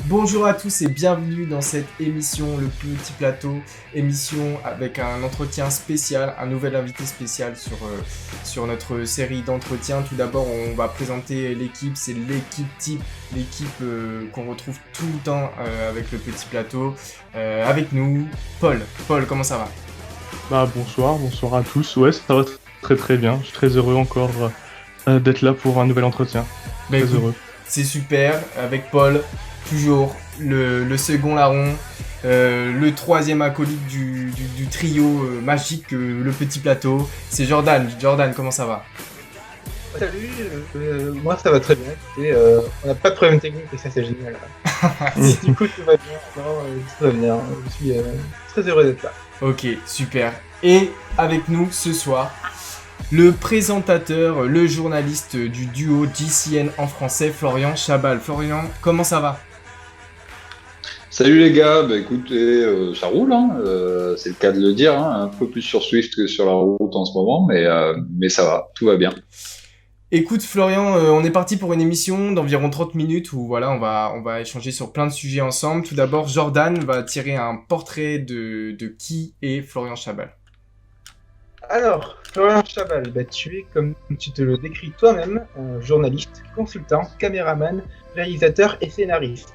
Bonjour à tous et bienvenue dans cette émission Le Petit Plateau, émission avec un entretien spécial, un nouvel invité spécial sur notre série d'entretiens. Tout d'abord, on va présenter l'équipe, c'est l'équipe type, l'équipe qu'on retrouve tout le temps avec Le Petit Plateau. Avec nous, Paul. Paul, comment ça va ? Bonsoir à tous. Ouais, ça va très très bien. Je suis très heureux encore d'être là pour un nouvel entretien. Très heureux. C'est super, avec Paul. Toujours le second larron, le troisième acolyte du trio magique, le Petit Plateau. C'est Jordan. Jordan, comment ça va ? Salut, moi ça va très bien. On n'a pas de problème technique et ça c'est génial. Du coup tout va bien. Tout va bien. Je suis très heureux d'être là. Ok, super. Et avec nous ce soir, le présentateur, le journaliste du duo GCN en français, Florian Chabal. Florian, comment ça va ? Salut les gars, écoutez, ça roule, c'est le cas de le dire, un peu plus sur Swift que sur la route en ce moment, mais ça va, tout va bien. Écoute Florian, on est parti pour une émission d'environ 30 minutes où voilà, on va échanger sur plein de sujets ensemble. Tout d'abord, Jordan va tirer un portrait de qui est Florian Chabal. Alors, Florian Chabal, tu es, comme tu te le décris toi-même, un journaliste, consultant, caméraman, réalisateur et scénariste.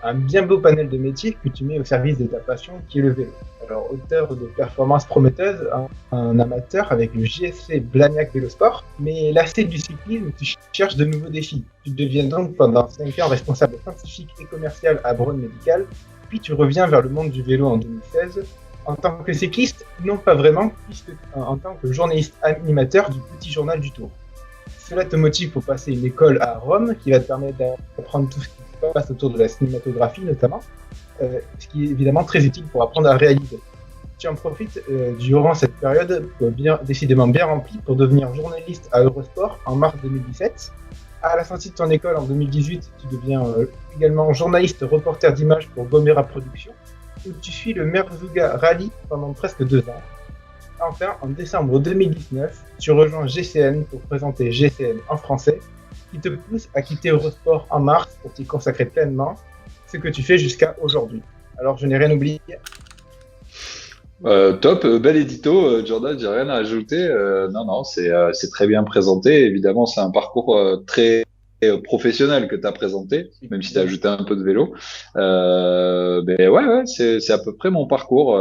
Un bien beau panel de métiers que tu mets au service de ta passion qui est le vélo. Alors, auteur de performances prometteuses, un amateur avec le JSC Blagnac Vélosport, mais lassé du cyclisme, tu cherches de nouveaux défis. Tu deviens donc pendant 5 ans responsable scientifique et commercial à Braun Médical, puis tu reviens vers le monde du vélo en 2016, en tant que cycliste, non pas vraiment, puisque en tant que journaliste animateur du petit journal du Tour. Cela te motive pour passer une école à Rome qui va te permettre d'apprendre tout ce qui se passe autour de la cinématographie notamment, ce qui est évidemment très utile pour apprendre à réaliser. Tu en profites durant cette période décidément bien remplie pour devenir journaliste à Eurosport en mars 2017. À la sortie de ton école en 2018, tu deviens également journaliste reporter d'images pour Gomera Productions, où tu suis le Merzouga Rally pendant presque 2 ans. Enfin, en décembre 2019, tu rejoins GCN pour présenter GCN en français, qui te pousse à quitter Eurosport en mars pour t'y consacrer pleinement, ce que tu fais jusqu'à aujourd'hui. Alors, je n'ai rien oublié. Top, bel édito, Jordan, j'ai rien à ajouter. Non, c'est très bien présenté. Évidemment, c'est un parcours très professionnel que tu as présenté, même si tu as ajouté un peu de vélo. Ouais, c'est à peu près mon parcours,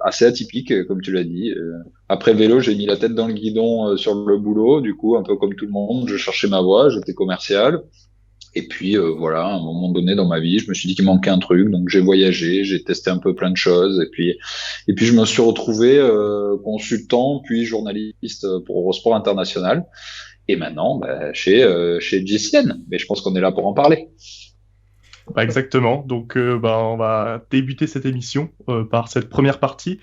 assez atypique, comme tu l'as dit. Après le vélo, j'ai mis la tête dans le guidon sur le boulot. Du coup, un peu comme tout le monde, je cherchais ma voie, j'étais commercial. Et puis voilà, à un moment donné dans ma vie, je me suis dit qu'il manquait un truc, donc j'ai voyagé, j'ai testé un peu plein de choses, et puis je me suis retrouvé consultant puis journaliste pour Eurosport International, et maintenant chez GCN. Mais je pense qu'on est là pour en parler. Exactement. Donc on va débuter cette émission par cette première partie,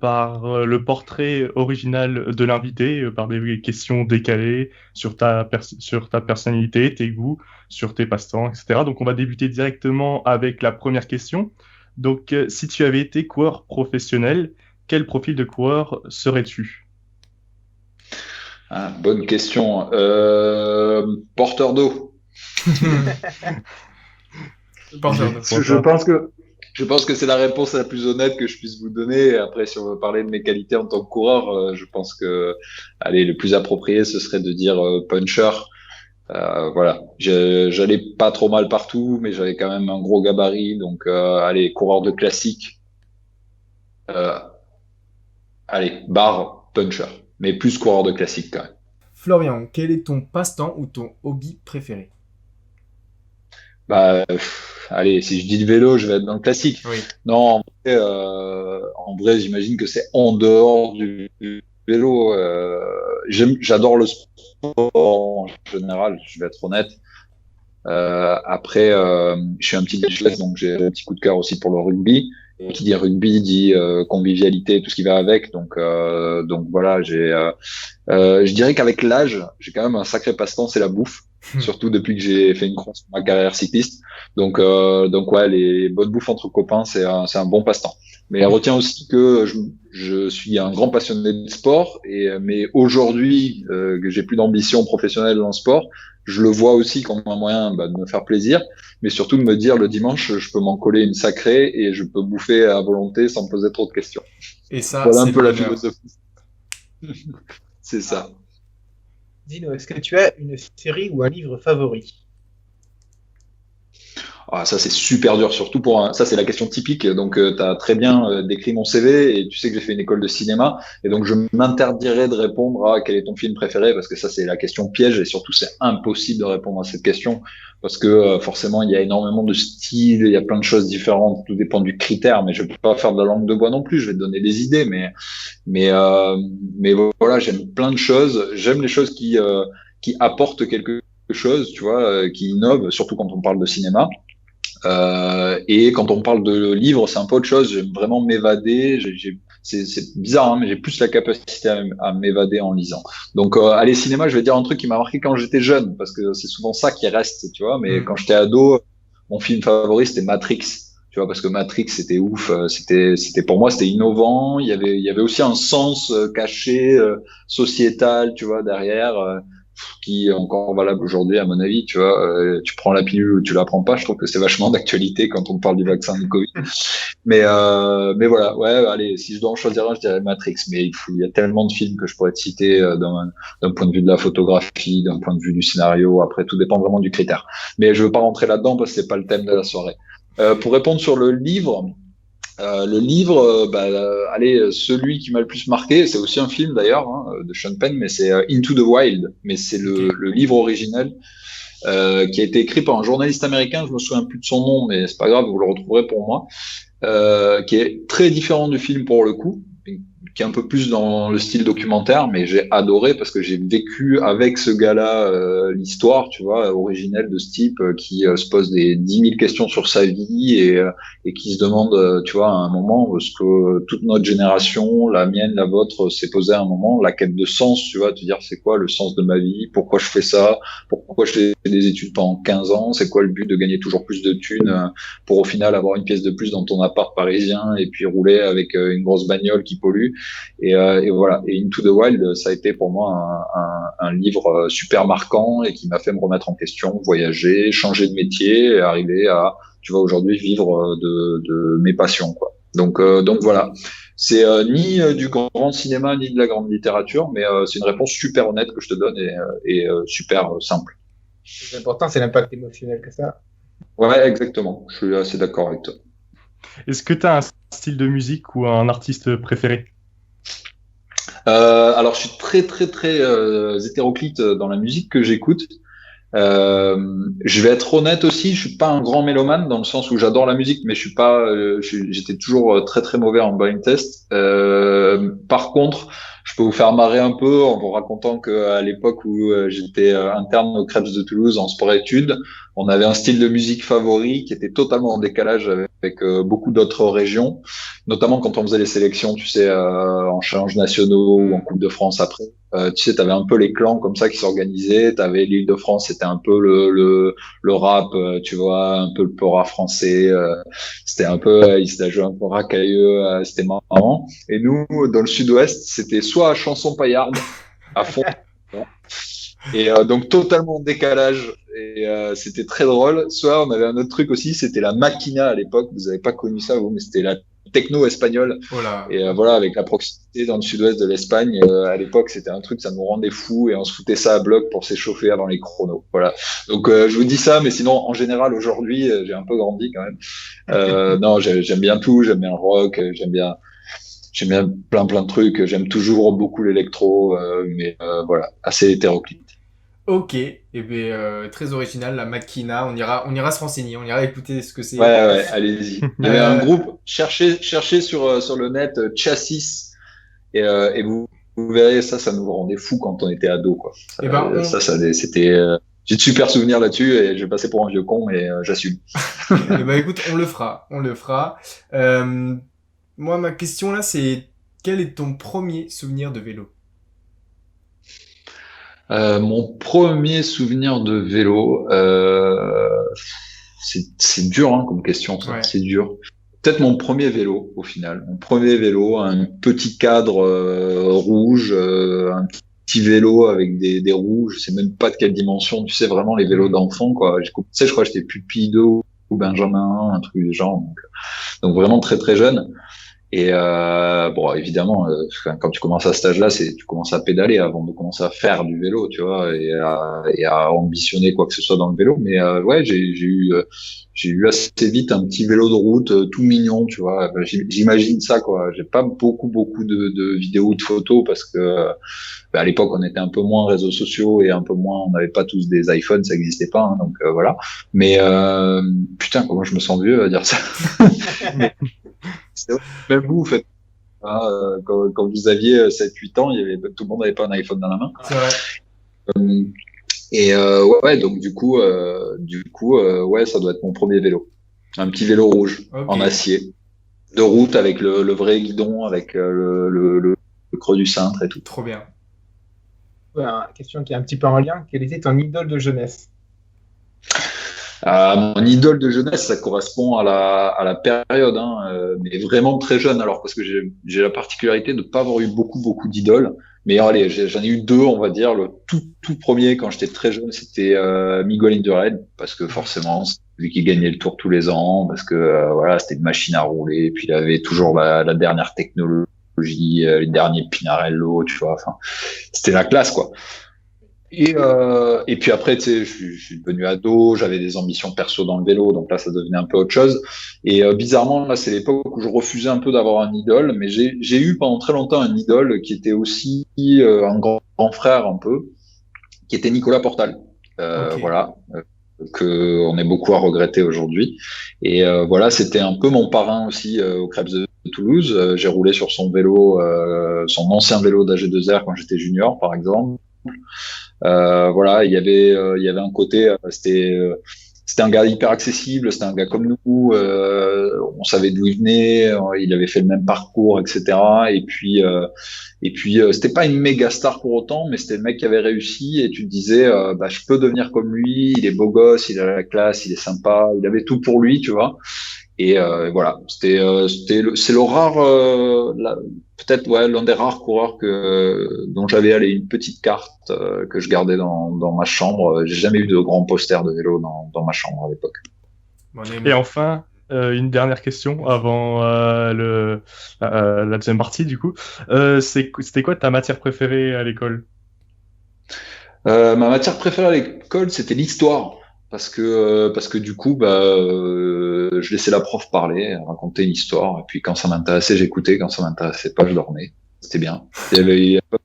par le portrait original de l'invité, par des questions décalées sur ta personnalité, tes goûts, sur tes passe-temps, etc. Donc on va débuter directement avec la première question. Donc si tu avais été coureur professionnel, quel profil de coureur serais-tu ? Bonne question. Porteur d'eau. Je pense que c'est la réponse la plus honnête que je puisse vous donner. Après, si on veut parler de mes qualités en tant que coureur, je pense que, le plus approprié, ce serait de dire puncher. Voilà, j'allais pas trop mal partout, mais j'avais quand même un gros gabarit. Donc, coureur de classique. Barre puncher, mais plus coureur de classique quand même. Florian, quel est ton passe-temps ou ton hobby préféré ? Si je dis le vélo, je vais être dans le classique. Oui. Non, en vrai, j'imagine que c'est en dehors du vélo. J'adore le sport en général, je vais être honnête. Après, je suis un petit déchelesse, donc j'ai un petit coup de cœur aussi pour le rugby. Et qui dit rugby dit convivialité, tout ce qui va avec. Donc voilà, je dirais qu'avec l'âge, j'ai quand même un sacré passe-temps, c'est la bouffe. surtout depuis que j'ai fait une croix sur ma carrière cycliste. Donc ouais, les bonnes bouffes entre copains, c'est un bon passe-temps. Mais retiens aussi que je suis un grand passionné de sport, mais aujourd'hui que j'ai plus d'ambition professionnelle dans le sport, je le vois aussi comme un moyen de me faire plaisir, mais surtout de me dire le dimanche, je peux m'en coller une sacrée et je peux bouffer à volonté sans me poser trop de questions. Et ça, Voilà c'est un le peu la bonheur. philosophie. C'est ça. Dino, est-ce que tu as une série ou un livre favori? Ah, ça, c'est super dur, surtout ça, c'est la question typique. Donc, tu as très bien décrit mon CV et tu sais que j'ai fait une école de cinéma. Et donc, je m'interdirais de répondre à quel est ton film préféré parce que ça, c'est la question piège et surtout, c'est impossible de répondre à cette question parce que forcément, il y a énormément de styles, il y a plein de choses différentes. Tout dépend du critère, mais je peux pas faire de la langue de bois non plus. Je vais te donner des idées, mais, euh, mais voilà, j'aime plein de choses. J'aime les choses qui apportent quelque chose, tu vois, qui innovent, surtout quand on parle de cinéma. Et quand on parle de livres, c'est un peu autre chose. J'aime vraiment m'évader. C'est bizarre, hein, mais j'ai plus la capacité à m'évader en lisant. Donc, allez, cinéma, je vais dire un truc qui m'a marqué quand j'étais jeune, parce que c'est souvent ça qui reste, tu vois. Mais Hmm. quand j'étais ado, mon film favori, c'était Matrix. Tu vois, parce que Matrix, c'était ouf. C'était pour moi, c'était innovant. Il y avait aussi un sens caché, sociétal, tu vois, derrière. Qui est encore valable aujourd'hui à mon avis, tu vois, tu prends la pilule ou tu la prends pas, je trouve que c'est vachement d'actualité quand on parle du vaccin du Covid. Mais voilà, ouais, allez, si je dois en choisir un, je dirais Matrix, mais il y a tellement de films que je pourrais te citer d'un point de vue de la photographie, d'un point de vue du scénario, après tout dépend vraiment du critère. Mais je veux pas rentrer là-dedans parce que c'est pas le thème de la soirée. Pour répondre sur le livre, allez, celui qui m'a le plus marqué, c'est aussi un film d'ailleurs hein, de Sean Penn, mais c'est Into the Wild. Mais c'est Ok. le livre original qui a été écrit par un journaliste américain. Je me souviens plus de son nom, mais c'est pas grave, vous le retrouverez pour moi. Qui est très différent du film pour le coup, qui est un peu plus dans le style documentaire, mais j'ai adoré parce que j'ai vécu avec ce gars-là l'histoire, tu vois, originelle de ce type qui se pose des 10 000 questions sur sa vie et qui se demande, tu vois, à un moment, ce que toute notre génération, la mienne, la vôtre, s'est posé à un moment, la quête de sens, tu vois, te dire c'est quoi le sens de ma vie, pourquoi je fais ça, pourquoi je fais des études pendant 15 ans, c'est quoi le but de gagner toujours plus de thunes pour au final avoir une pièce de plus dans ton appart parisien et puis rouler avec une grosse bagnole qui pollue. Et voilà. Et Into the Wild, ça a été pour moi un livre super marquant et qui m'a fait me remettre en question, voyager, changer de métier et arriver à, tu vois, aujourd'hui vivre de mes passions, quoi. Donc voilà. C'est ni du grand cinéma ni de la grande littérature, mais c'est une réponse super honnête que je te donne et super simple. Le plus important, c'est l'impact émotionnel que ça. Ouais, exactement. Je suis assez d'accord avec toi. Est-ce que tu as un style de musique ou un artiste préféré? Alors, je suis très, très, très hétéroclite dans la musique que j'écoute. Je vais être honnête aussi, je suis pas un grand mélomane dans le sens où j'adore la musique, mais je suis pas, j'étais toujours très très mauvais en blind test. Par contre, je peux vous faire marrer un peu en vous racontant que à l'époque où j'étais interne au Crêpes de Toulouse en sport-études, on avait un style de musique favori qui était totalement en décalage avec beaucoup d'autres régions, notamment quand on faisait les sélections, tu sais, en challenge nationaux ou en Coupe de France après. Tu sais, t'avais un peu les clans comme ça qui s'organisaient. T'avais l'Île-de-France, c'était un peu le rap, tu vois, un peu le pora français. C'était un peu, ils se la jouaient un peu racailleux, c'était marrant. Et nous, dans le Sud-Ouest, c'était soit chanson paillarde à fond, et donc totalement en décalage. Et c'était très drôle. Soit on avait un autre truc aussi, c'était la maquina à l'époque. Vous avez pas connu ça, vous, mais c'était la techno espagnole. Oh là. Et voilà, avec la proximité dans le sud-ouest de l'Espagne, à l'époque, c'était un truc, ça nous rendait fous et on se foutait ça à bloc pour s'échauffer avant les chronos. Voilà. Donc, je vous dis ça, mais sinon, en général, aujourd'hui, j'ai un peu grandi quand même. Non, j'aime bien tout, j'aime bien le rock, j'aime bien plein de trucs. J'aime toujours beaucoup l'électro, mais voilà, assez hétéroclite. Ok, et bien très original, la Makina. On ira se renseigner, on ira écouter ce que Ouais, c'est. ouais, allez-y. Il y avait un Euh, groupe, cherchez sur le net Chassis et vous verrez, ça nous rendait fou quand on était ado, quoi. eh ben, C'était, j'ai de super souvenirs là-dessus et j'ai passé pour un vieux con, mais j'assume. eh ben, écoute, on le fera, on le fera. Euh, Moi, ma question là, c'est quel est ton premier souvenir de vélo? Mon premier souvenir de vélo, c'est dur hein, comme question, ça. Ouais. C'est dur. Peut-être mon premier vélo au final. Mon premier vélo, un petit cadre rouge, un petit vélo avec des roues. Je sais même pas de quelle dimension. Tu sais vraiment les vélos d'enfant quoi. Tu sais, je crois que j'étais pupille 2 ou Benjamin 1, un truc du genre. Donc vraiment très très jeune. Et bon, évidemment, quand tu commences à cet âge-là, tu commences à pédaler avant de commencer à faire du vélo, tu vois, et à ambitionner quoi que ce soit dans le vélo. Mais ouais, j'ai eu assez vite un petit vélo de route tout mignon, tu vois. J'imagine ça, quoi. J'ai pas beaucoup de vidéos ou de photos parce que à l'époque, on était un peu moins réseaux sociaux et un peu moins, on n'avait pas tous des iPhones, ça n'existait pas, hein, donc voilà. Mais putain, comment je me sens vieux à dire ça. C'est vrai. Même vous faites hein, quand vous aviez 7-8 ans, tout le monde n'avait pas un iPhone dans la main. C'est vrai. Et ouais, donc du coup, ouais, ça doit être mon premier vélo. Un petit vélo rouge en acier, de route avec le vrai guidon, avec le creux du cintre et tout. Trop bien. Ouais, question qui est un petit peu en lien. Quelle était ton idole de jeunesse? Mon idole de jeunesse, ça correspond à la période, hein, mais vraiment très jeune. Alors parce que j'ai la particularité de ne pas avoir eu beaucoup d'idoles. Mais allez, j'en ai eu deux, on va dire. Le tout premier, quand j'étais très jeune, c'était Miguel Indurain, parce que forcément, c'est lui qui gagnait le Tour tous les ans, parce que voilà, c'était une machine à rouler, puis il avait toujours la dernière technologie, les derniers Pinarello, tu vois. Enfin, c'était la classe, quoi. Et puis après, tu sais, je suis devenu ado, j'avais des ambitions perso dans le vélo, donc là, ça devenait un peu autre chose. Et bizarrement, là, c'est l'époque où je refusais un peu d'avoir un idole, mais j'ai eu pendant très longtemps un idole qui était aussi un grand frère un peu, qui était Nicolas Portal. Voilà, que on est beaucoup à regretter aujourd'hui. Et voilà, c'était un peu mon parrain aussi au Crêpes de Toulouse. J'ai roulé sur son vélo, son ancien vélo d'AG2R quand j'étais junior, par exemple. Voilà, il y avait un côté, c'était un gars hyper accessible, c'était un gars comme nous, on savait d'où il venait, il avait fait le même parcours, etc. Et puis c'était pas une méga star pour autant, mais c'était le mec qui avait réussi et tu te disais, bah je peux devenir comme lui, il est beau gosse, il a la classe, il est sympa, il avait tout pour lui, tu vois. Et voilà, c'est le rare, peut-être ouais, l'un des rares coureurs dont j'avais une petite carte que je gardais dans ma chambre. J'ai jamais eu de grand poster de vélo dans ma chambre à l'époque. Et enfin, une dernière question avant la deuxième partie du coup. C'était quoi ta matière préférée à l'école? Ma matière préférée à l'école, c'était l'histoire. Parce que du coup, je laissais la prof parler, raconter une histoire, et puis quand ça m'intéressait, j'écoutais, quand ça m'intéressait pas, je dormais. C'était bien. Il y avait pas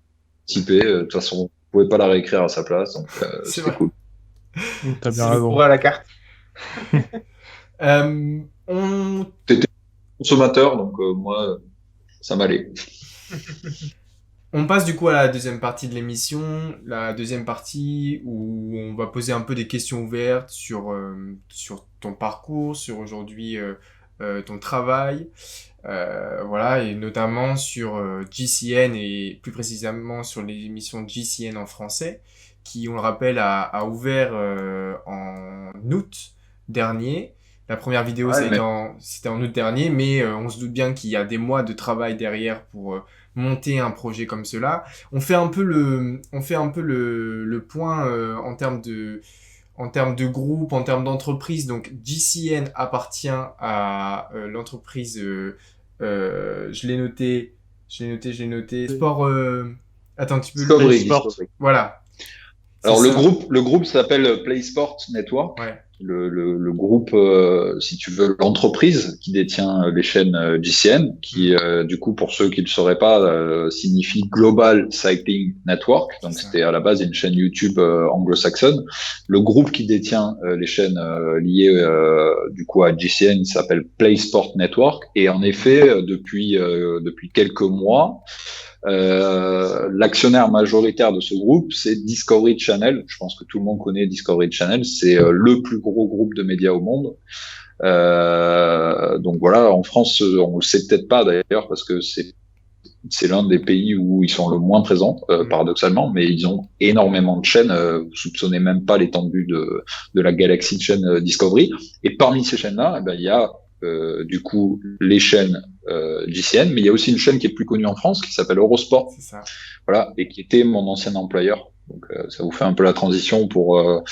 participé, de toute façon, on pouvait pas la réécrire à sa place, donc c'était cool. T'as bien raison. À la carte. T'étais consommateur, donc moi, ça m'allait. On passe du coup à la deuxième partie de l'émission, la deuxième partie où on va poser un peu des questions ouvertes sur ton parcours, sur aujourd'hui ton travail, voilà, et notamment sur GCN et plus précisément sur l'émission GCN en français, qui, on le rappelle, a ouvert en août dernier. La première vidéo, c'était en août dernier, mais on se doute bien qu'il y a des mois de travail derrière pour monter un projet comme cela. On fait un peu le point en termes de groupe, en termes d'entreprise. Donc GCN appartient à l'entreprise, je l'ai noté. Sport. Attends, tu peux Discovery. Voilà. Alors le groupe s'appelle PlaySport Network. Ouais. Le groupe, si tu veux, l'entreprise qui détient les chaînes GCN, qui du coup, pour ceux qui ne le sauraient pas, signifie Global Cycling Network. Donc c'était à la base une chaîne YouTube anglo-saxonne. Le groupe qui détient les chaînes liées du coup à GCN s'appelle PlaySport Network. Et en effet, depuis quelques mois, l'actionnaire majoritaire de ce groupe, c'est Discovery Channel. Je pense que tout le monde connaît Discovery Channel. C'est le plus gros groupe de médias au monde. Donc voilà, en France, on le sait peut-être pas d'ailleurs parce que c'est c'est l'un des pays où ils sont le moins présents, paradoxalement, mais ils ont énormément de chaînes. Vous soupçonnez même pas l'étendue de la galaxie de chaînes Discovery. Et parmi ces chaînes-là, il y a du coup les chaînes GCN, mais il y a aussi une chaîne qui est plus connue en France qui s'appelle Eurosport. C'est ça. Voilà, et qui était mon ancien employeur. Donc ça vous fait un peu la transition pour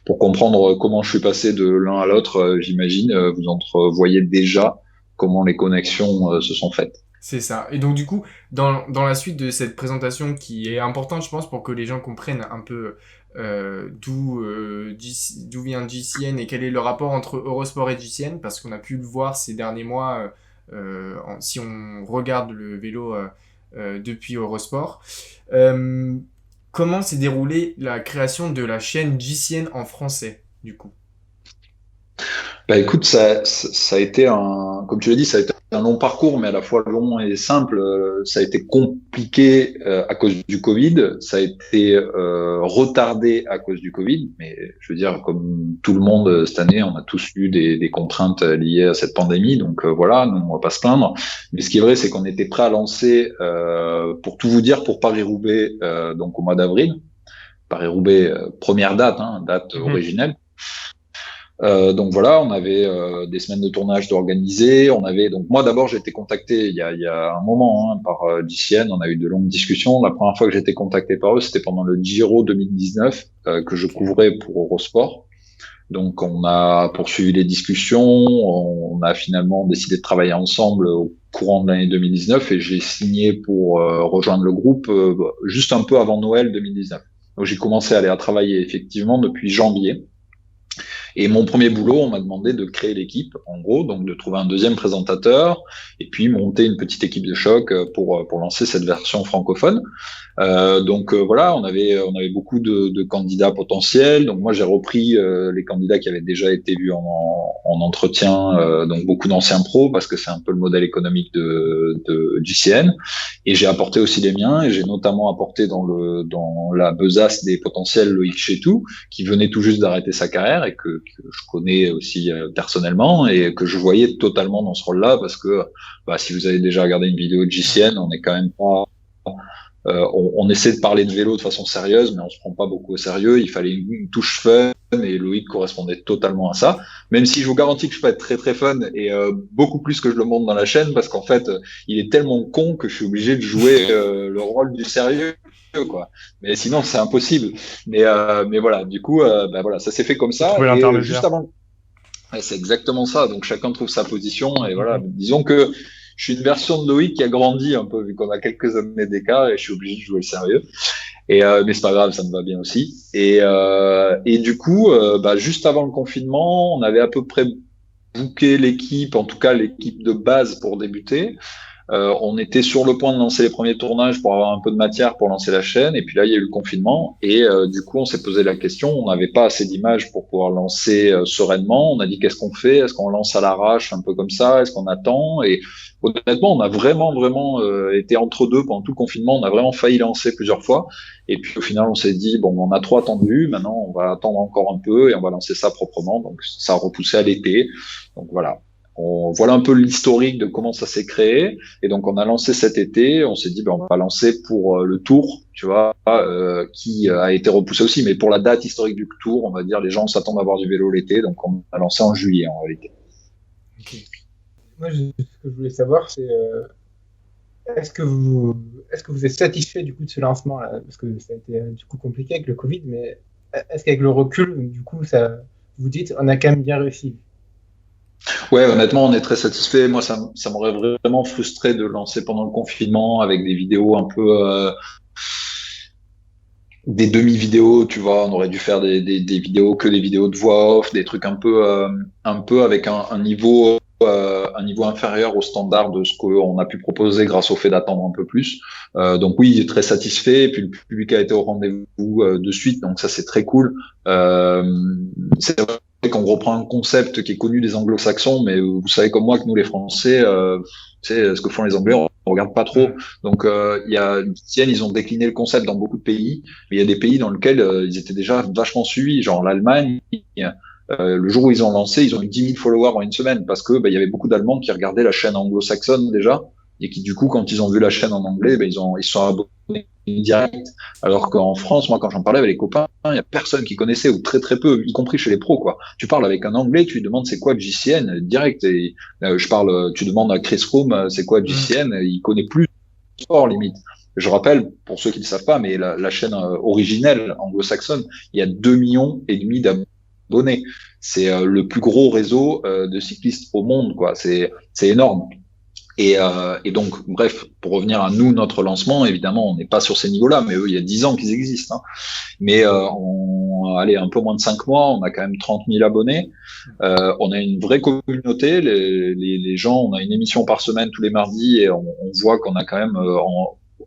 comprendre comment je suis passé de l'un à l'autre. J'imagine, vous entrevoyez déjà comment les connexions se sont faites. C'est ça. Et donc du coup, dans la suite de cette présentation qui est importante, je pense, pour que les gens comprennent un peu d'où vient GCN et quel est le rapport entre Eurosport et GCN, parce qu'on a pu le voir ces derniers mois, si on regarde le vélo depuis Eurosport. Comment s'est déroulée la création de la chaîne GCN en français, du coup? Écoute, ça a été comme tu l'as dit, ça a été un long parcours, mais à la fois long et simple. Ça a été compliqué à cause du Covid, ça a été retardé à cause du Covid, mais je veux dire, comme tout le monde cette année, on a tous eu des contraintes liées à cette pandémie, donc voilà, nous, on va pas se plaindre. Mais ce qui est vrai, c'est qu'on était prêt à lancer, pour tout vous dire, pour Paris-Roubaix, donc au mois d'avril. Paris-Roubaix, première date, date originelle. Donc voilà, on avait des semaines de tournage d'organiser. On avait donc moi d'abord j'ai été contacté il y a un moment par GCN. On a eu de longues discussions. La première fois que j'ai été contacté par eux, c'était pendant le Giro 2019 que je couvrais pour Eurosport. Donc on a poursuivi les discussions. On a finalement décidé de travailler ensemble au courant de l'année 2019 et j'ai signé pour rejoindre le groupe juste un peu avant Noël 2019. Donc j'ai commencé à aller à travailler effectivement depuis janvier. Et mon premier boulot, on m'a demandé de créer l'équipe, en gros, donc de trouver un deuxième présentateur et puis monter une petite équipe de choc pour lancer cette version francophone. Donc voilà, on avait beaucoup de candidats potentiels. Donc moi j'ai repris les candidats qui avaient déjà été vus en entretien, donc beaucoup d'anciens pros parce que c'est un peu le modèle économique de GCN. Et j'ai apporté aussi les miens et j'ai notamment apporté dans la besace des potentiels Loïc Chetou qui venait tout juste d'arrêter sa carrière et que je connais aussi personnellement et que je voyais totalement dans ce rôle-là parce que si vous avez déjà regardé une vidéo de GCN, on est quand même pas on essaie de parler de vélo de façon sérieuse, mais on se prend pas beaucoup au sérieux. Il fallait une touche fun et Loïc correspondait totalement à ça. Même si je vous garantis que je peux être très très fun et beaucoup plus que je le montre dans la chaîne, parce qu'en fait, il est tellement con que je suis obligé de jouer le rôle du sérieux, quoi. Mais sinon, c'est impossible. Mais voilà, du coup, voilà, ça s'est fait comme ça. Et juste avant, c'est exactement ça. Donc chacun trouve sa position et voilà. Disons que je suis une version de Loïc qui a grandi un peu, vu qu'on a quelques années d'écart et je suis obligé de jouer le sérieux. Mais c'est pas grave, ça me va bien aussi. Et du coup, juste avant le confinement, on avait à peu près booké l'équipe, en tout cas l'équipe de base pour débuter. On était sur le point de lancer les premiers tournages pour avoir un peu de matière pour lancer la chaîne. Et puis là, il y a eu le confinement. Et du coup, on s'est posé la question. On n'avait pas assez d'images pour pouvoir lancer sereinement. On a dit, qu'est-ce qu'on fait? Est-ce qu'on lance à l'arrache un peu comme ça? Est-ce qu'on attend? Et honnêtement, on a vraiment été entre deux pendant tout le confinement. On a vraiment failli lancer plusieurs fois. Et puis au final, on s'est dit, bon, on a trop attendu. Maintenant, on va attendre encore un peu et on va lancer ça proprement. Donc, ça a repoussé à l'été. Donc voilà. Voilà un peu l'historique de comment ça s'est créé. Et donc, on a lancé cet été. On s'est dit, on va lancer pour le Tour, tu vois, qui a été repoussé aussi. Mais pour la date historique du Tour, on va dire, les gens s'attendent à avoir du vélo l'été. Donc, on a lancé en juillet, en réalité. Okay. Moi, ce que je voulais savoir, c'est est-ce que vous êtes satisfait du coup de ce lancement là, parce que ça a été du coup compliqué avec le Covid, mais est-ce qu'avec le recul, du coup, ça, vous dites, on a quand même bien réussi? Ouais, honnêtement, on est très satisfait. Moi, ça m'aurait vraiment frustré de lancer pendant le confinement avec des vidéos un peu des demi-vidéos, tu vois. On aurait dû faire des vidéos que des vidéos de voix off, des trucs un peu avec un niveau inférieur au standard de ce qu'on a pu proposer grâce au fait d'attendre un peu plus. Donc oui, très satisfait. Et puis le public a été au rendez-vous de suite, donc ça c'est très cool. C'est vrai qu'on reprend un concept qui est connu des anglo-saxons, mais vous savez comme moi que nous les Français, ce que font les Anglais, on regarde pas trop. Donc ils ont décliné le concept dans beaucoup de pays, mais il y a des pays dans lesquels ils étaient déjà vachement suivis, genre l'Allemagne. Le jour où ils ont lancé, ils ont eu 10 000 followers en une semaine parce que il y avait beaucoup d'Allemands qui regardaient la chaîne anglo-saxonne déjà. et qui du coup, quand ils ont vu la chaîne en anglais, ben, ils se sont abonnés direct. Alors qu'en France, moi, quand j'en parlais avec les copains, il y a personne qui connaissait ou très très peu, y compris chez les pros, quoi. Tu parles avec un Anglais, tu lui demandes c'est quoi JCN direct. Et tu demandes à Chris Froome c'est quoi JCN, il connaît plus sport limite. Je rappelle, pour ceux qui ne le savent pas, mais la chaîne originelle anglo-saxonne, il y a 2,5 millions d'abonnés. C'est le plus gros réseau de cyclistes au monde, quoi. C'est énorme. Et donc, bref, pour revenir à nous, notre lancement, évidemment, on n'est pas sur ces niveaux-là, mais eux, il y a 10 ans qu'ils existent. Hein. Mais allez, un peu moins de 5 mois, on a quand même 30 000 abonnés. On a une vraie communauté. Les gens, on a une émission par semaine tous les mardis et on voit qu'on a quand même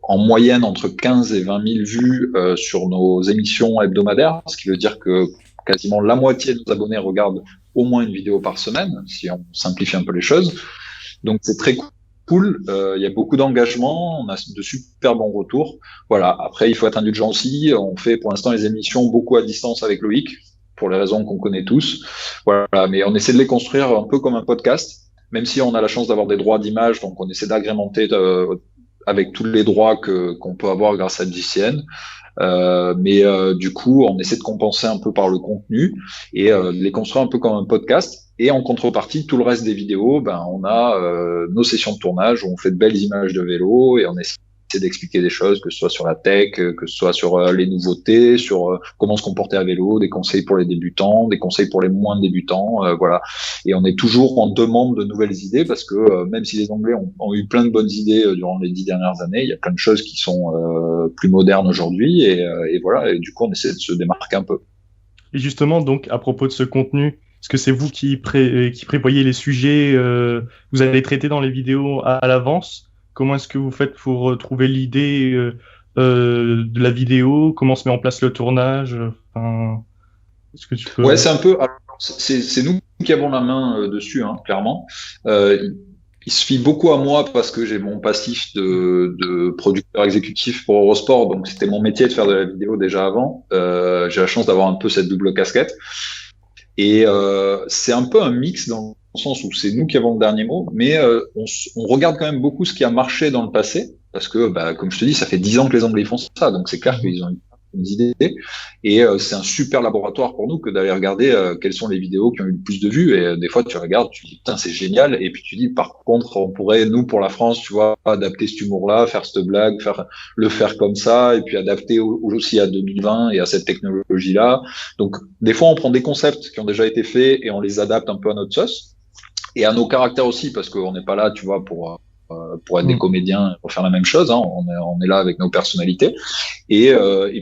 en moyenne entre 15 et 20 000 vues sur nos émissions hebdomadaires, ce qui veut dire que quasiment la moitié de nos abonnés regardent au moins une vidéo par semaine, si on simplifie un peu les choses. Donc c'est très cool, il y a beaucoup d'engagement, on a de super bons retours. Voilà, après il faut être indulgent aussi, on fait pour l'instant les émissions beaucoup à distance avec Loïc, pour les raisons qu'on connaît tous. Voilà, mais on essaie de les construire un peu comme un podcast, même si on a la chance d'avoir des droits d'image, donc on essaie d'agrémenter avec tous les droits qu'on peut avoir grâce à JCN. Mais du coup, on essaie de compenser un peu par le contenu et de les construire un peu comme un podcast. Et en contrepartie, tout le reste des vidéos, on a nos sessions de tournage où on fait de belles images de vélo et on essaie d'expliquer des choses, que ce soit sur la tech, que ce soit sur les nouveautés, sur comment se comporter à vélo, des conseils pour les débutants, des conseils pour les moins débutants, voilà. Et on est toujours en demande de nouvelles idées parce que même si les Anglais ont eu plein de bonnes idées durant les 10 dernières années, il y a plein de choses qui sont plus modernes aujourd'hui et voilà. Et du coup, on essaie de se démarquer un peu. Et justement, donc, à propos de ce contenu, est-ce que c'est vous qui prévoyez les sujets vous allez traiter dans les vidéos à l'avance? Comment est-ce que vous faites pour trouver l'idée de la vidéo? Comment se met en place le tournage? Est-ce que tu peux... Ouais, c'est un peu... C'est nous qui avons la main dessus, hein, clairement. Il se fie beaucoup à moi parce que j'ai mon passif de producteur exécutif pour Eurosport, donc c'était mon métier de faire de la vidéo déjà avant. J'ai la chance d'avoir un peu cette double casquette. Et c'est un peu un mix dans le sens où c'est nous qui avons le dernier mot, mais on regarde quand même beaucoup ce qui a marché dans le passé, parce que, comme je te dis, ça fait 10 ans que les Anglais font ça, donc c'est clair qu'ils ont une idée. Et c'est un super laboratoire pour nous que d'aller regarder quelles sont les vidéos qui ont eu le plus de vues. Et des fois, tu regardes, tu dis, putain, c'est génial. Et puis tu dis, par contre, on pourrait, nous, pour la France, tu vois, adapter cet humour-là, faire cette blague, le faire comme ça, et puis adapter aussi à 2020 et à cette technologie-là. Donc, des fois, on prend des concepts qui ont déjà été faits et on les adapte un peu à notre sauce. Et à nos caractères aussi, parce qu'on n'est pas là, tu vois, pour être des comédiens, pour faire la même chose. Hein. On est là avec nos personnalités. Et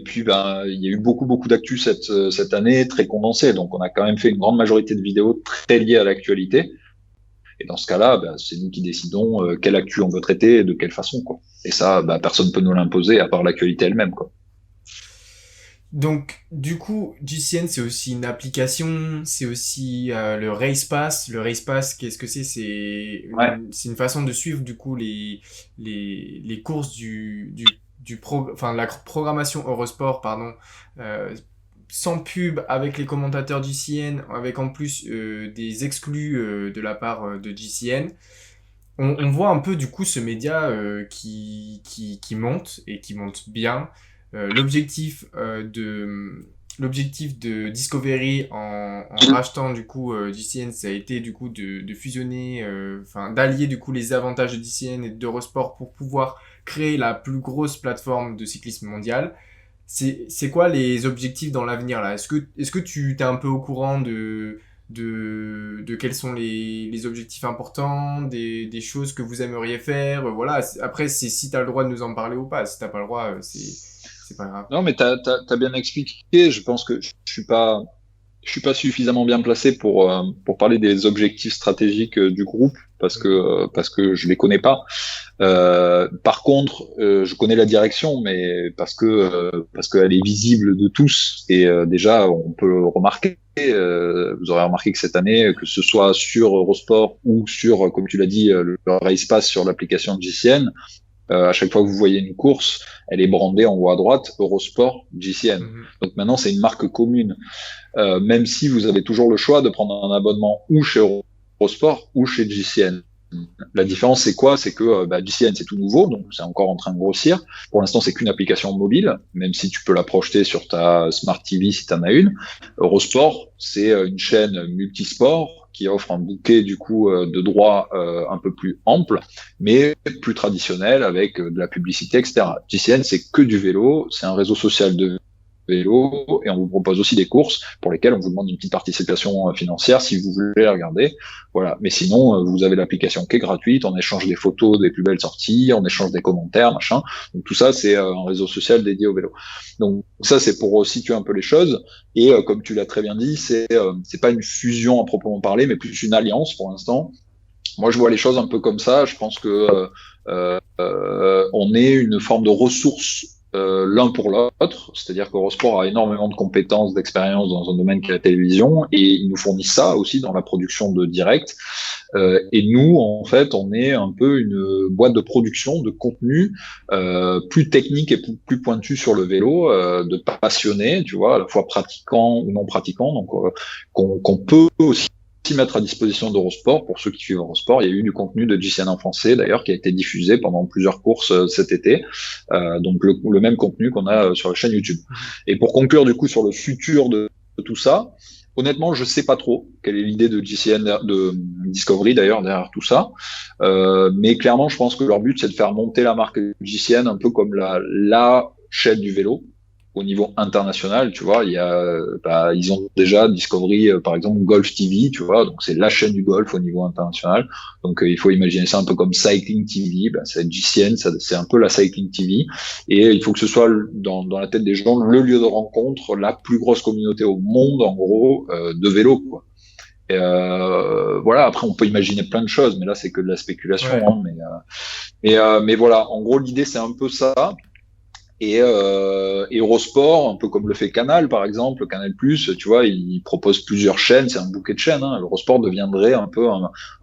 puis, il y a eu beaucoup d'actu cette année, très condensée. Donc, on a quand même fait une grande majorité de vidéos très liées à l'actualité. Et dans ce cas-là, c'est nous qui décidons quelle actu on veut traiter et de quelle façon, quoi. Et ça, personne ne peut nous l'imposer à part l'actualité elle-même, quoi. Donc, du coup, JCN, c'est aussi une application, c'est aussi le Race Pass. Le Race Pass, qu'est-ce que c'est? C'est une façon de suivre, du coup, les courses la programmation Eurosport, pardon, sans pub, avec les commentateurs JCN, avec en plus des exclus de la part de JCN. On voit un peu, du coup, ce média qui monte, et qui monte bien. L'objectif de Discovery en rachetant du coup JCN, ça a été du coup de fusionner, d'allier du coup les avantages de JCN et d'Eurosport pour pouvoir créer la plus grosse plateforme de cyclisme mondial. C'est quoi les objectifs dans l'avenir là? Est-ce que tu t'es un peu au courant de quels sont les objectifs importants, des choses que vous aimeriez faire, voilà. Après, c'est si t'as le droix de nous en parler ou pas. Si t'as pas le droit, c'est pas grave. Non, mais t'as bien expliqué. Je pense que je suis pas suffisamment bien placé pour parler des objectifs stratégiques du groupe parce que je les connais pas. Par contre, je connais la direction, mais parce qu'elle est visible de tous et déjà on peut remarquer. Vous aurez remarqué que cette année, que ce soit sur Eurosport ou sur, comme tu l'as dit, le Race Pass sur l'application de JCN, à chaque fois que vous voyez une course, elle est brandée en haut à droite, Eurosport, JCN. Donc maintenant, c'est une marque commune. Même si vous avez toujours le choix de prendre un abonnement ou chez Eurosport ou chez JCN. la différence, c'est quoi? C'est que GCN, c'est tout nouveau, donc c'est encore en train de grossir. Pour l'instant, c'est qu'une application mobile, même si tu peux la projeter sur ta Smart TV si tu en as une. Eurosport, c'est une chaîne multisport qui offre un bouquet du coup de droits un peu plus ample, mais plus traditionnel avec de la publicité, etc. GCN, c'est que du vélo, c'est un réseau social de vélo et on vous propose aussi des courses pour lesquelles on vous demande une petite participation financière si vous voulez la regarder. Voilà. Mais sinon, vous avez l'application qui est gratuite, on échange des photos des plus belles sorties, on échange des commentaires, machin. Donc tout ça, c'est un réseau social dédié au vélo. Donc ça, c'est pour situer un peu les choses. Et comme tu l'as très bien dit, c'est pas une fusion à proprement parler, mais plus une alliance pour l'instant. Moi, je vois les choses un peu comme ça. Je pense que on est une forme de ressource l'un pour l'autre, c'est-à-dire qu'Eurosport a énormément de compétences, d'expérience dans un domaine qui est la télévision, et ils nous fournissent ça aussi dans la production de direct. Et nous, en fait, on est un peu une boîte de production de contenu plus technique et plus pointu sur le vélo, de passionnés, tu vois, à la fois pratiquants ou non pratiquants, donc qu'on peut aussi mettre à disposition d'Eurosport. Pour ceux qui suivent Eurosport, il y a eu du contenu de GCN en français d'ailleurs qui a été diffusé pendant plusieurs courses cet été, donc le même contenu qu'on a sur la chaîne YouTube. Et pour conclure du coup sur le futur de tout ça, honnêtement je sais pas trop quelle est l'idée de GCN, de Discovery d'ailleurs derrière tout ça, mais clairement je pense que leur but c'est de faire monter la marque GCN un peu comme la chaîne du vélo au niveau international, tu vois, il y a, ils ont déjà Discovery, par exemple, Golf TV, tu vois, donc c'est la chaîne du golf au niveau international. Donc il faut imaginer ça un peu comme Cycling TV, c'est GCN, c'est un peu la Cycling TV, et il faut que ce soit dans la tête des gens le lieu de rencontre, la plus grosse communauté au monde, en gros, de vélo, quoi. Et voilà, après on peut imaginer plein de choses, mais là c'est que de la spéculation, ouais. Mais voilà, en gros l'idée c'est un peu ça. Et Eurosport, un peu comme le fait Canal par exemple, Canal+, tu vois, il propose plusieurs chaînes, c'est un bouquet de chaînes. Eurosport deviendrait un peu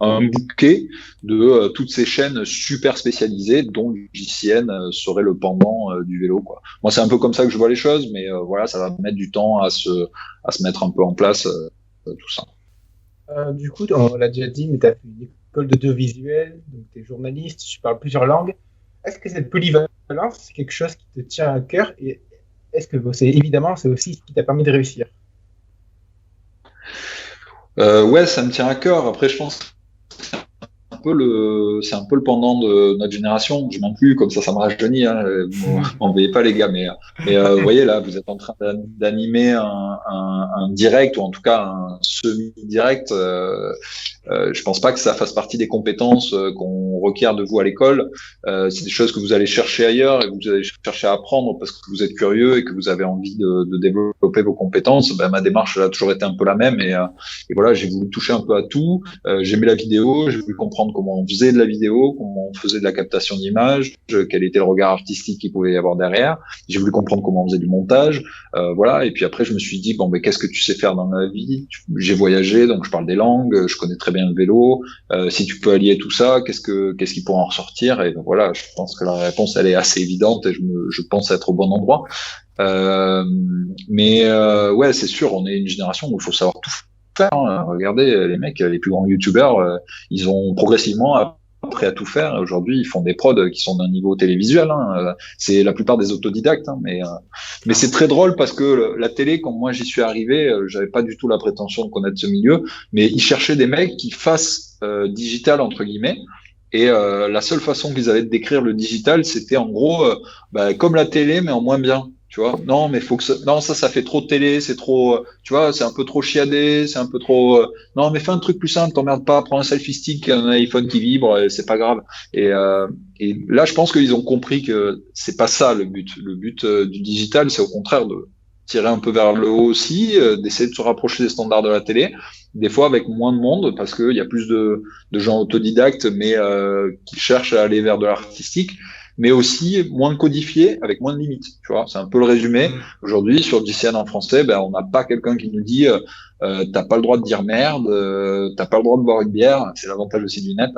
un bouquet de toutes ces chaînes super spécialisées, dont JCN serait le pendant du vélo, quoi. Moi, c'est un peu comme ça que je vois les choses, mais voilà, ça va mettre du temps à se mettre un peu en place, tout ça. Du coup, on l'a déjà dit, mais tu as fait une école d'audiovisuel, donc tu es journaliste, tu parles plusieurs langues. Est-ce que cette polyvalence, c'est quelque chose qui te tient à cœur et est-ce que c'est aussi ce qui t'a permis de réussir? Ouais, ça me tient à cœur. Après, je pense c'est un peu le pendant de notre génération. Je m'inclus, comme ça me rajeunit. M'en veuillez pas les gars, mais vous voyez là, vous êtes en train d'animer un direct ou en tout cas un semi-direct. Je pense pas que ça fasse partie des compétences qu'on requiert de vous à l'école. C'est des choses que vous allez chercher ailleurs et que vous allez chercher à apprendre parce que vous êtes curieux et que vous avez envie de développer vos compétences. Ben, ma démarche a toujours été un peu la même et voilà, j'ai voulu toucher un peu à tout. J'aimais la vidéo, j'ai voulu comprendre comment on faisait de la vidéo, comment on faisait de la captation d'images, quel était le regard artistique qu'il pouvait y avoir derrière. J'ai voulu comprendre comment on faisait du montage. Voilà. Et puis après, je me suis dit, bon, ben, qu'est-ce que tu sais faire dans la vie? J'ai voyagé, donc je parle des langues, je connais très bien le vélo. Si tu peux allier tout ça, qu'est-ce qui pourra en ressortir? Et ben, voilà, je pense que la réponse, elle est assez évidente et je pense être au bon endroit. Ouais, c'est sûr, on est une génération où il faut savoir tout faire. Regardez, les mecs, les plus grands youtubeurs, ils ont progressivement appris à tout faire. Aujourd'hui, ils font des prods qui sont d'un niveau télévisuel. C'est la plupart des autodidactes, mais c'est très drôle parce que la télé, quand moi j'y suis arrivé, j'avais pas du tout la prétention de connaître ce milieu, mais ils cherchaient des mecs qui fassent digital entre guillemets. Et la seule façon qu'ils avaient de décrire le digital, c'était en gros comme la télé, mais en moins bien. Tu vois, non, mais faut que non, ça fait trop de télé, c'est trop, tu vois, c'est un peu trop chiadé, c'est un peu trop, non, mais fais un truc plus simple, t'emmerdes pas, prends un selfie stick, un iPhone qui vibre, c'est pas grave. Et là, je pense qu'ils ont compris que c'est pas ça le but. Le but du digital, c'est au contraire de tirer un peu vers le haut aussi, d'essayer de se rapprocher des standards de la télé, des fois avec moins de monde, parce qu'il y a plus de gens autodidactes, mais qui cherchent à aller vers de l'artistique, mais aussi moins codifié, avec moins de limites. Tu vois, c'est un peu le résumé. Aujourd'hui, sur JCN en français, on n'a pas quelqu'un qui nous dit t'as pas le droit de dire merde, t'as pas le droit de boire une bière. C'est l'avantage aussi du net.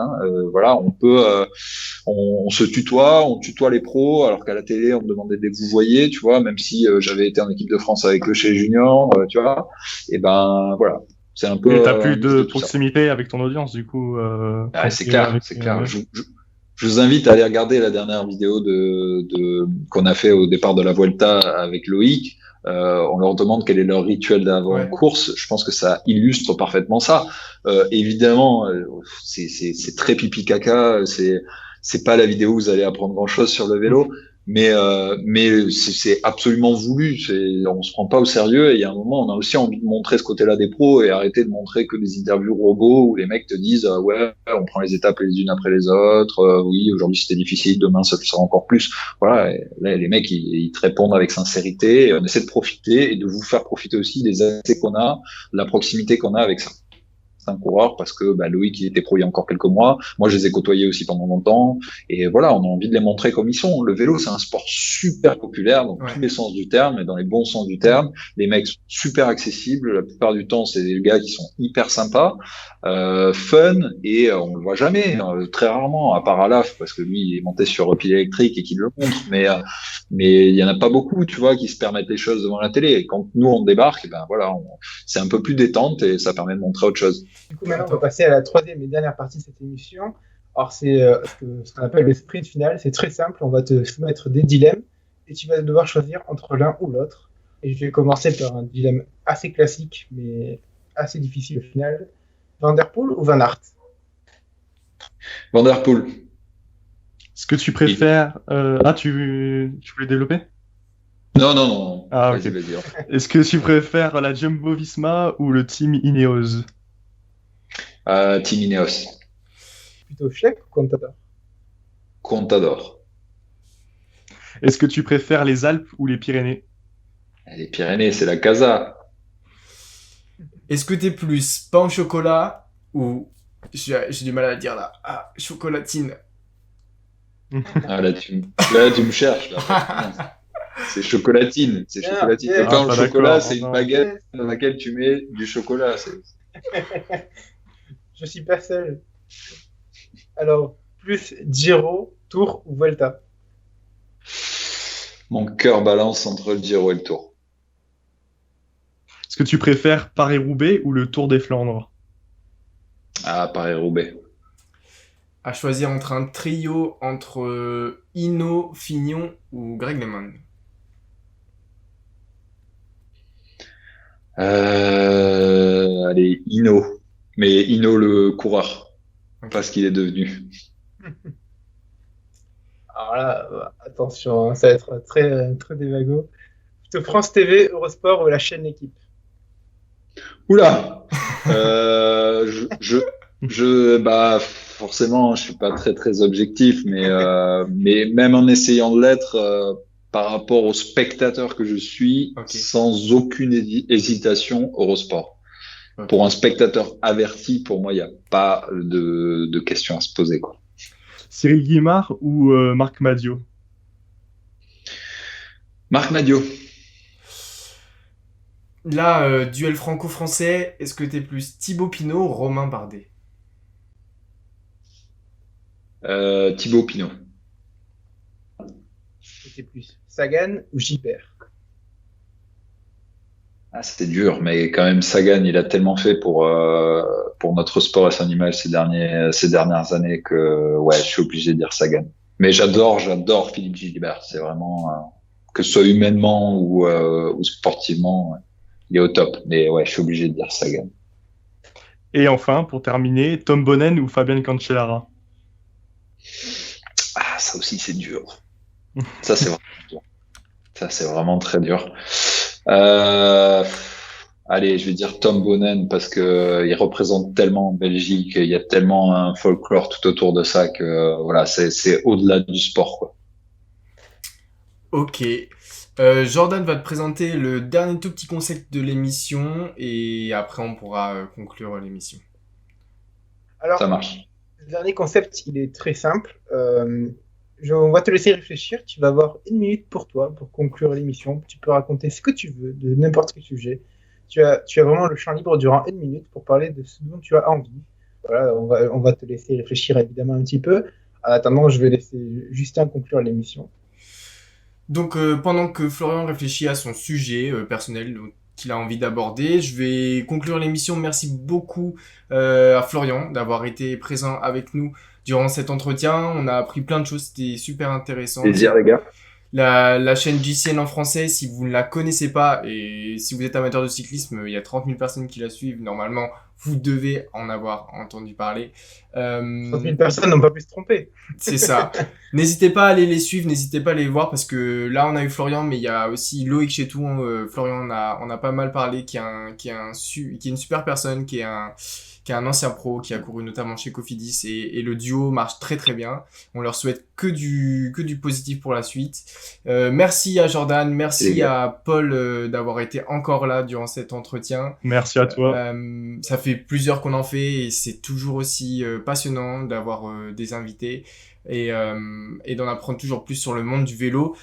Voilà, on peut, on se tutoie, on tutoie les pros, alors qu'à la télé, on me demandait de vous voyez, tu vois, même si j'avais été en équipe de France avec eux chez les juniors, tu vois. Et ben voilà. C'est un peu. Et t'as plus un mix de tout ça. proximité avec ton audience, du coup. Quand C'est t'es clair, avec, c'est clair. Je vous invite à aller regarder la dernière vidéo qu'on a fait au départ de la Vuelta avec Loïc. On leur demande quel est leur rituel d'avant-course. Je pense que ça illustre parfaitement ça. Évidemment, c'est très pipi caca. C'est pas la vidéo où vous allez apprendre grand-chose sur le vélo, mais c'est absolument voulu. On se prend pas au sérieux. Et il y a un moment, on a aussi envie de montrer ce côté-là des pros et arrêter de montrer que des interviews robots où les mecs te disent ouais, on prend les étapes les unes après les autres. Oui, aujourd'hui c'était difficile, demain ça le sera encore plus. Voilà. Et là, les mecs ils te répondent avec sincérité. Et on essaie de profiter et de vous faire profiter aussi des accès qu'on a, de la proximité qu'on a avec ça. Un coureur parce que Loïc il était pro il y a encore quelques mois, moi je les ai côtoyés aussi pendant longtemps et voilà, on a envie de les montrer comme ils sont. Le vélo c'est un sport super populaire dans tous les sens du terme et dans les bons sens du terme. Les mecs sont super accessibles, la plupart du temps c'est des gars qui sont hyper sympas, fun et on le voit jamais, très rarement à part Alaf parce que lui il est monté sur pile électrique et qu'il le montre, mais il y en a pas beaucoup tu vois qui se permettent les choses devant la télé et quand nous on débarque voilà, c'est un peu plus détente et ça permet de montrer autre chose. Du coup, maintenant, on va passer à la troisième et dernière partie de cette émission. Alors, c'est ce qu'on appelle le sprint final. C'est très simple. On va te soumettre des dilemmes et tu vas devoir choisir entre l'un ou l'autre. Et je vais commencer par un dilemme assez classique, mais assez difficile au final. Van der Poel ou Van Aert? Van der Poel. Est-ce que tu préfères... tu voulais développer? Non. Ah, ok. Vas-y. Est-ce que tu préfères la Jumbo-Visma ou le team Ineos? Team Ineos. Plutôt Schleck ou Contador? Contador. Est-ce que tu préfères les Alpes ou les Pyrénées? Les Pyrénées, c'est la casa. Est-ce que t'es plus pain au chocolat ou... J'ai du mal à le dire là. Ah, chocolatine. Là, tu me cherches. Là. C'est chocolatine. C'est chocolatine. Le pain au chocolat, c'est une baguette dans laquelle tu mets du chocolat. Je suis pas seul. Alors, plus Giro, Tour ou Vuelta? Mon cœur balance entre le Giro et le Tour. Est-ce que tu préfères Paris-Roubaix ou le Tour des Flandres? Paris-Roubaix. À choisir entre un trio entre Hinault, Fignon ou Greg LeMond. Allez, Hinault. Mais Hinault le coureur. Okay. Pas ce qu'il est devenu. Alors là, attention, ça va être très, très dévago. Plutôt France TV, Eurosport ou la chaîne Équipe? Oula forcément, je suis pas très très objectif, mais même en essayant de l'être, par rapport au spectateur que je suis, sans aucune hésitation, Eurosport. Okay. Pour un spectateur averti, pour moi, il n'y a pas de question à se poser, quoi. Cyril Guimard ou Marc Madiot? Marc Madiot. Là, duel franco-français, est-ce que t'es plus Thibaut Pinot ou Romain Bardet? Thibaut Pinot. T'es plus Sagan ou Gilbert? C'était dur, mais quand même Sagan, il a tellement fait pour notre sport et son image ces dernières années que ouais, je suis obligé de dire Sagan. Mais j'adore Philippe Gilbert. C'est vraiment que ce soit humainement ou sportivement, il est au top. Mais ouais, je suis obligé de dire Sagan. Et enfin, pour terminer, Tom Bonnen ou Fabian Cancellara? Ça aussi c'est dur. Ça c'est vraiment dur. Ça c'est vraiment très dur. Allez, je vais dire Tom Bonnen parce que il représente tellement en Belgique, il y a tellement un folklore tout autour de ça que voilà, c'est au-delà du sport, quoi. Ok. Jordan va te présenter le dernier tout petit concept de l'émission et après on pourra conclure l'émission. Alors, ça marche. Le dernier concept, il est très simple. On va te laisser réfléchir. Tu vas avoir 1 minute pour toi, pour conclure l'émission. Tu peux raconter ce que tu veux, de n'importe quel sujet. Tu as vraiment le champ libre durant 1 minute pour parler de ce dont tu as envie. Voilà, on va te laisser réfléchir évidemment un petit peu. En attendant, je vais laisser Justin conclure l'émission. Donc, pendant que Florian réfléchit à son sujet personnel qu'il a envie d'aborder. Je vais conclure l'émission. Merci beaucoup à Florian d'avoir été présent avec nous durant cet entretien. On a appris plein de choses, c'était super intéressant. Plaisir, les gars. La chaîne GCN en français, si vous ne la connaissez pas et si vous êtes amateur de cyclisme, il y a 30 000 personnes qui la suivent. Normalement, vous devez en avoir entendu parler. 30 000 personnes n'ont pas pu se tromper. C'est ça. N'hésitez pas à aller les suivre, n'hésitez pas à les voir parce que là, on a eu Florian, mais il y a aussi Loïc chez tout. Florian, on a pas mal parlé, qui est une super personne, qui est un ancien pro, qui a couru notamment chez Cofidis et le duo marche très très bien. On leur souhaite que du positif pour la suite. Merci à Jordan, merci à Paul d'avoir été encore là durant cet entretien. Merci à toi. Ça fait plusieurs qu'on en fait et c'est toujours aussi passionnant d'avoir des invités et d'en apprendre toujours plus sur le monde du vélo.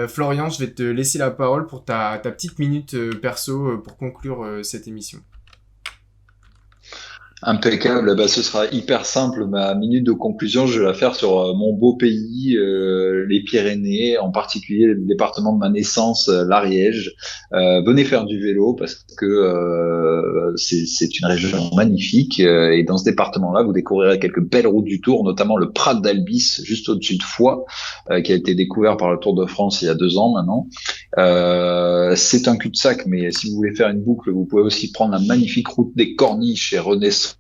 Florian, je vais te laisser la parole pour ta petite minute perso pour conclure cette émission. Impeccable, ce sera hyper simple. Ma minute de conclusion, je vais la faire sur mon beau pays, les Pyrénées, en particulier le département de ma naissance, l'Ariège. Venez faire du vélo parce que c'est une région magnifique et dans ce département-là, vous découvrirez quelques belles routes du Tour, notamment le Prat d'Albis, juste au-dessus de Foix, qui a été découvert par le Tour de France il y a 2 ans maintenant. C'est un cul-de-sac, mais si vous voulez faire une boucle, vous pouvez aussi prendre la magnifique route des Corniches et Renaissance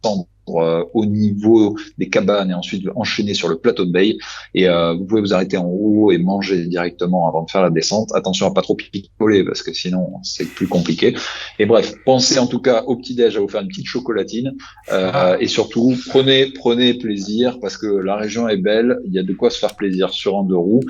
au niveau des cabanes et ensuite enchaîner sur le plateau de Beille et vous pouvez vous arrêter en haut et manger directement avant de faire la descente. Attention à pas trop picoler parce que sinon c'est plus compliqué. Et bref, pensez en tout cas au petit-déj à vous faire une petite chocolatine et surtout prenez plaisir parce que la région est belle, il y a de quoi se faire plaisir sur un 2 roues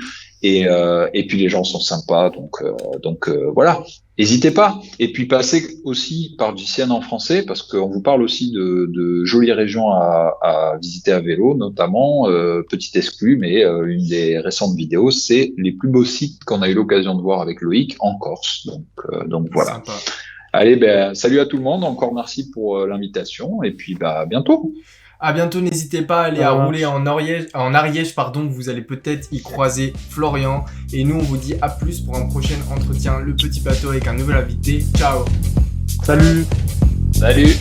et puis les gens sont sympas donc voilà. N'hésitez pas. Et puis passez aussi par GCN en français parce qu'on vous parle aussi de jolies régions à visiter à vélo, notamment petit exclu, mais une des récentes vidéos, c'est les plus beaux sites qu'on a eu l'occasion de voir avec Loïc en Corse. Donc voilà. Sympa. Allez, salut à tout le monde. Encore merci pour l'invitation et puis à bientôt. À bientôt, n'hésitez pas à aller à rouler en Ariège, vous allez peut-être y croiser Florian. Et nous, on vous dit à plus pour un prochain entretien, le petit plateau avec un nouvel invité. Ciao. Salut. Salut.